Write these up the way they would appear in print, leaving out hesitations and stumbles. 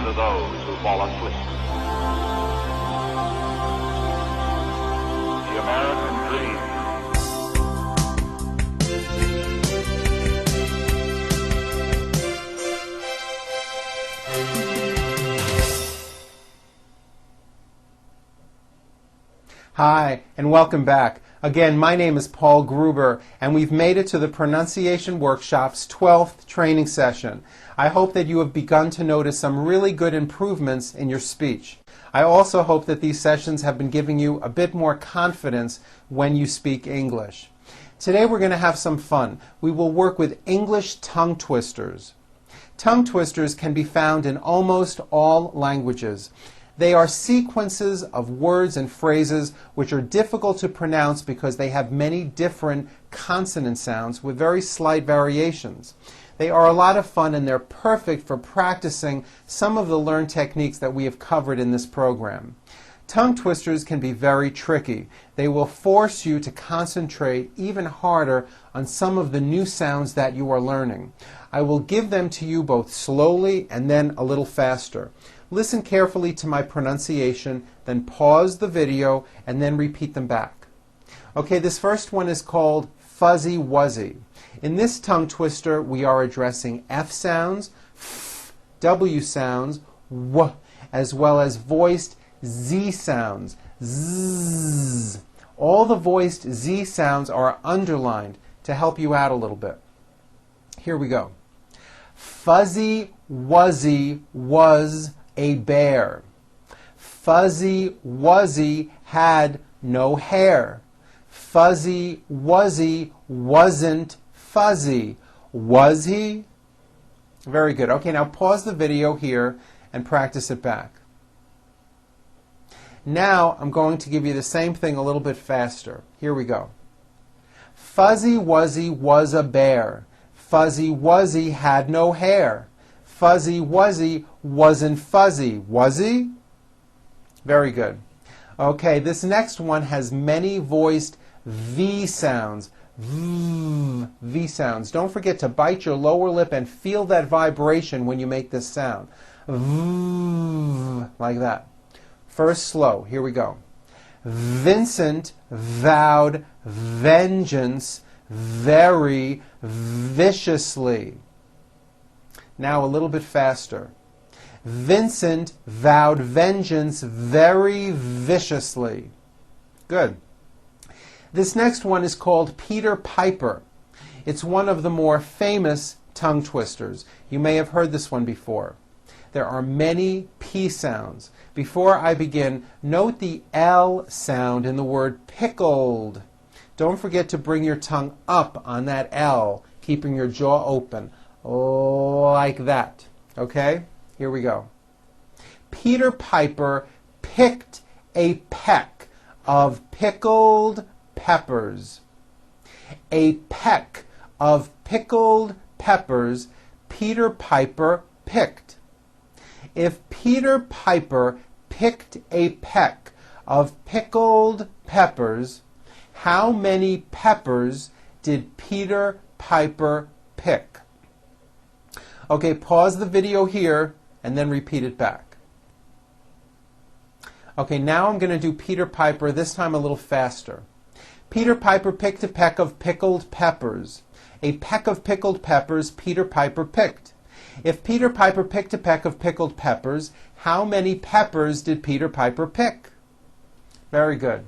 to those who fall asleep. The American dream. Hi, and welcome back. Again, my name is Paul Gruber, and we've made it to the Pronunciation Workshop's 12th training session. I hope that you have begun to notice some really good improvements in your speech. I also hope that these sessions have been giving you a bit more confidence when you speak English. Today we're going to have some fun. We will work with English tongue twisters. Tongue twisters can be found in almost all languages. They are sequences of words and phrases which are difficult to pronounce because they have many different consonant sounds with very slight variations. They are a lot of fun, and they're perfect for practicing some of the learned techniques that we have covered in this program. Tongue twisters can be very tricky. They will force you to concentrate even harder on some of the new sounds that you are learning. I will give them to you both slowly and then a little faster. Listen carefully to my pronunciation, then pause the video, and then repeat them back. Okay, this first one is called Fuzzy Wuzzy. In this tongue twister, we are addressing F sounds, F, W sounds, W, as well as voiced Z sounds, Z. All the voiced Z sounds are underlined to help you out a little bit. Here we go. Fuzzy Wuzzy was a bear. Fuzzy Wuzzy had no hair. Fuzzy Wuzzy wasn't fuzzy. Was he? Very good. Okay, now pause the video here and practice it back. Now I'm going to give you the same thing a little bit faster. Here we go. Fuzzy Wuzzy was a bear. Fuzzy Wuzzy had no hair. Fuzzy Wuzzy wasn't fuzzy. Was he? Very good. Okay, this next one has many voiced V sounds. V sounds. Don't forget to bite your lower lip and feel that vibration when you make this sound. Like that. First slow. Here we go. Vincent vowed vengeance very viciously. Now a little bit faster. Vincent vowed vengeance very viciously. Good. This next one is called Peter Piper. It's one of the more famous tongue twisters. You may have heard this one before. There are many P sounds. Before I begin, note the L sound in the word pickled. Don't forget to bring your tongue up on that L, keeping your jaw open. Like that. Okay? Here we go. Peter Piper picked a peck of pickled peppers. A peck of pickled peppers Peter Piper picked. If Peter Piper picked a peck of pickled peppers, how many peppers did Peter Piper pick? Okay, pause the video here and then repeat it back. Okay, now I'm going to do Peter Piper, this time a little faster. Peter Piper picked a peck of pickled peppers. A peck of pickled peppers Peter Piper picked. If Peter Piper picked a peck of pickled peppers, how many peppers did Peter Piper pick? Very good.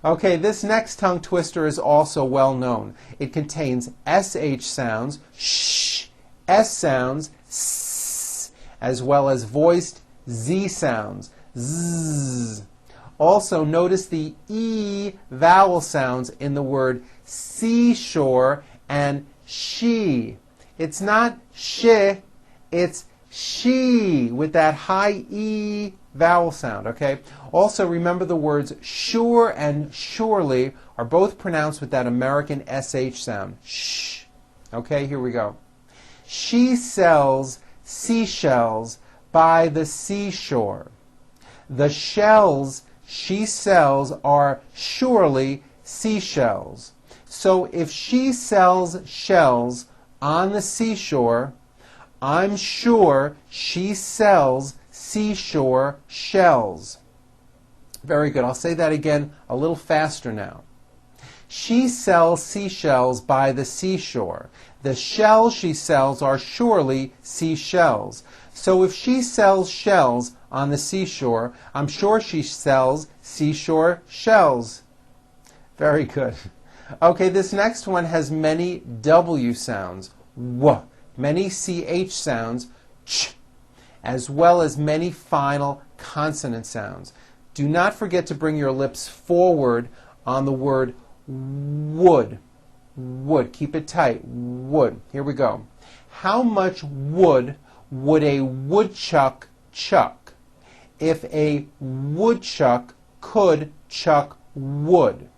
Okay, this next tongue twister is also well known. It contains SH sounds, sh, S sounds, s, as well as voiced Z sounds, z. Also, notice the E vowel sounds in the word seashore and she. It's not sh, it's she with that high E vowel sound, okay? Also, remember the words sure and surely are both pronounced with that American SH sound, shh. Okay, here we go. She sells seashells by the seashore. The shells she sells are surely seashells. So if she sells shells on the seashore, I'm sure she sells seashore shells. Very good. I'll say that again a little faster now. She sells seashells by the seashore. The shells she sells are surely seashells. So if she sells shells on the seashore, I'm sure she sells seashore shells. Very good. Okay, this next one has many W sounds, W, many CH sounds, ch, as well as many final consonant sounds. Do not forget to bring your lips forward on the word wood. Wood. Keep it tight. Wood. Here we go. How much wood would a woodchuck chuck if a woodchuck could chuck wood?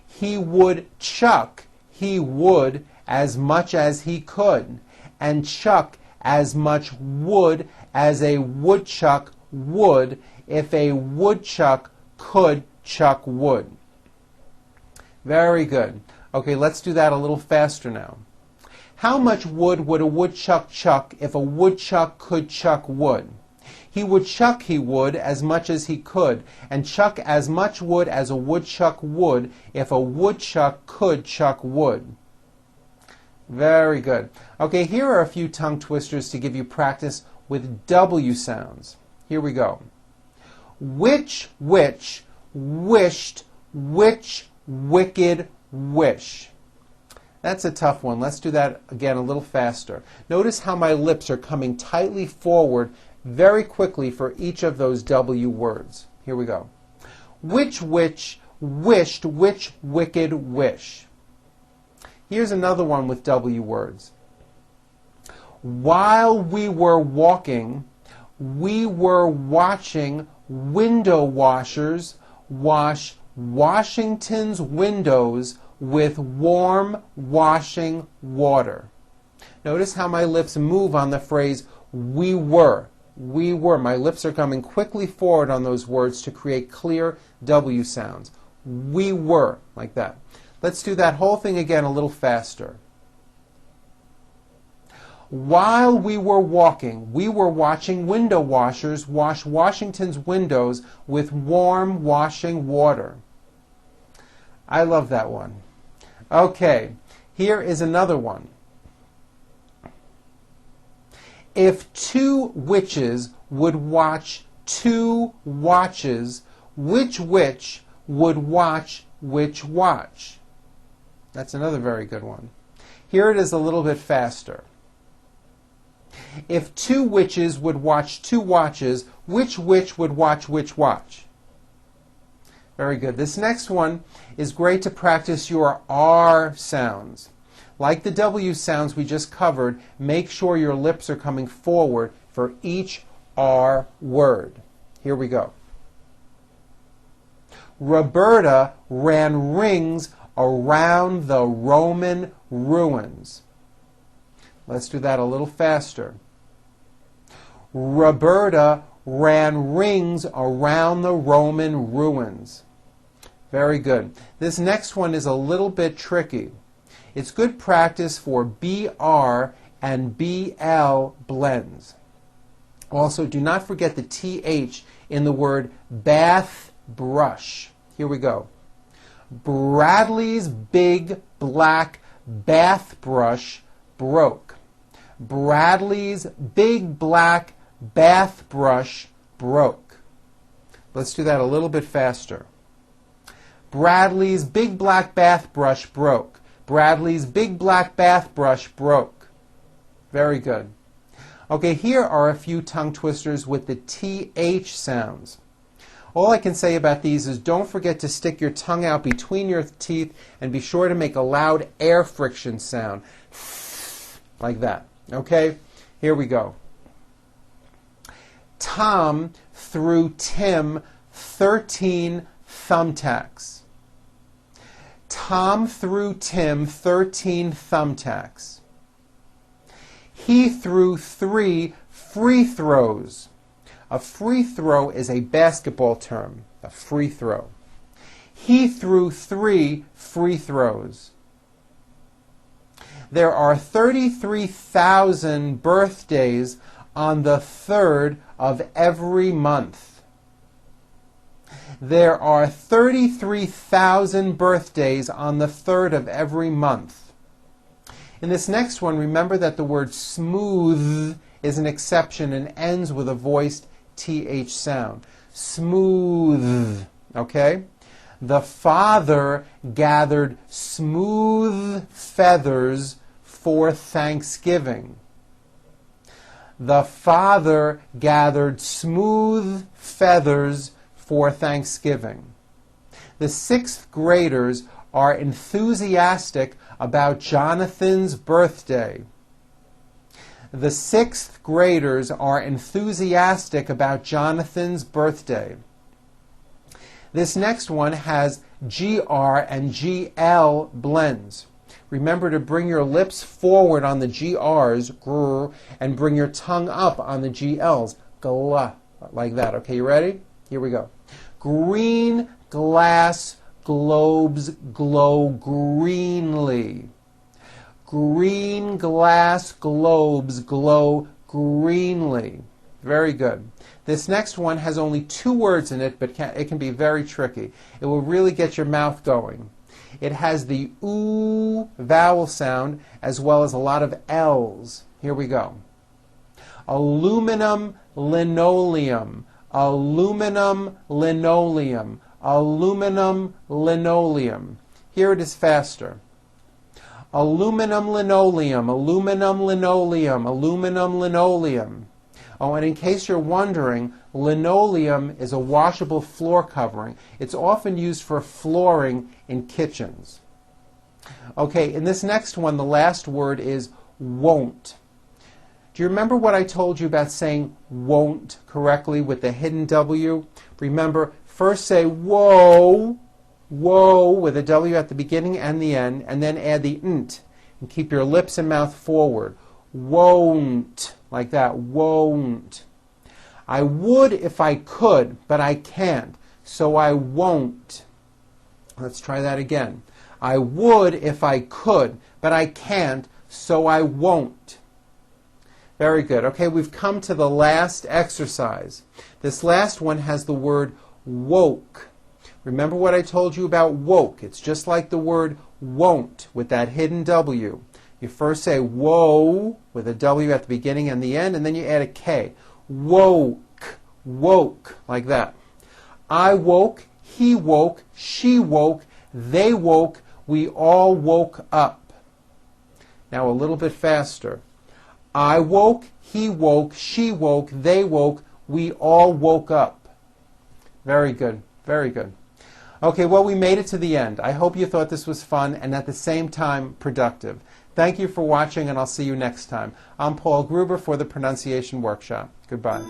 He would chuck, he would, as much as he could, and chuck as much wood as a woodchuck would if a woodchuck could chuck wood. Very good. Okay, let's do that a little faster now. How much wood would a woodchuck chuck if a woodchuck could chuck wood? He would chuck, he would, as much as he could, and chuck as much wood as a woodchuck would if a woodchuck could chuck wood. Very good. Okay, here are a few tongue twisters to give you practice with W sounds. Here we go. Which, wished, which, wicked, wish. That's a tough one. Let's do that again a little faster. Notice how my lips are coming tightly forward very quickly for each of those W words. Here we go. Which, wished, which, wicked, wish. Here's another one with W words. While we were walking, we were watching window washers wash Washington's windows with warm washing water. Notice how my lips move on the phrase we were. We were. My lips are coming quickly forward on those words to create clear W sounds. We were, like that. Let's do that whole thing again a little faster. While we were walking, we were watching window washers wash Washington's windows with warm washing water. I love that one. Okay, here is another one. If two witches would watch two watches, which witch would watch which watch? That's another very good one. Here it is a little bit faster. If two witches would watch two watches, which witch would watch which watch? Very good. This next one is great to practice your R sounds. Like the W sounds we just covered, make sure your lips are coming forward for each R word. Here we go. Roberta ran rings around the Roman ruins. Let's do that a little faster. Roberta ran rings around the Roman ruins. Very good. This next one is a little bit tricky. It's good practice for BR and BL blends. Also, do not forget the TH in the word bath brush. Here we go. Bradley's big black bath brush broke. Bradley's big black bath brush broke. Let's do that a little bit faster. Bradley's big black bath brush broke. Bradley's big black bath brush broke. Very good. Okay, here are a few tongue twisters with the TH sounds. All I can say about these is don't forget to stick your tongue out between your teeth and be sure to make a loud air friction sound. Like that. Okay? Here we go. Tom threw Tim 13 thumbtacks. Tom threw Tim 13 thumbtacks. He threw 3 free throws. A free throw is a basketball term, a free throw. He threw 3 free throws. There are 33,000 birthdays on the 3rd of every month. There are 33,000 birthdays on the 3rd of every month. In this next one, remember that the word smooth is an exception and ends with a voiced TH sound. Smooth. Okay? The father gathered smooth feathers for Thanksgiving. The father gathered smooth feathers for Thanksgiving. The 6th graders are enthusiastic about Jonathan's birthday. The 6th graders are enthusiastic about Jonathan's birthday. This next one has GR and GL blends. Remember to bring your lips forward on the GRs, grr, and bring your tongue up on the GLs, gla, like that. Okay, you ready? Here we go. Green glass globes glow greenly. Green glass globes glow greenly. Very good. This next one has only 2 words in it, but it can be very tricky. It will really get your mouth going. It has the oo vowel sound as well as a lot of L's. Here we go. Aluminum linoleum. Aluminum linoleum. Aluminum linoleum. Here it is faster. Aluminum linoleum. Aluminum linoleum. Aluminum linoleum. Oh, and in case you're wondering, linoleum is a washable floor covering. It's often used for flooring in kitchens. Okay, in this next one, the last word is won't. Do you remember what I told you about saying won't correctly with the hidden W? Remember, first say whoa, whoa, with a W at the beginning and the end, and then add the nt, and keep your lips and mouth forward. Won't. Like that, won't. I would if I could, but I can't, so I won't. Let's try that again. I would if I could, but I can't, so I won't. Very good. Okay, we've come to the last exercise. This last one has the word woke. Remember what I told you about woke? It's just like the word won't with that hidden W. You first say whoa with a W at the beginning and the end, and then you add a K. Woke, woke, like that. I woke, he woke, she woke, they woke, we all woke up. Now a little bit faster. I woke, he woke, she woke, they woke, we all woke up. Very good, very good. Okay, well, we made it to the end. I hope you thought this was fun and at the same time productive. Thank you for watching, and I'll see you next time. I'm Paul Gruber for the Pronunciation Workshop. Goodbye.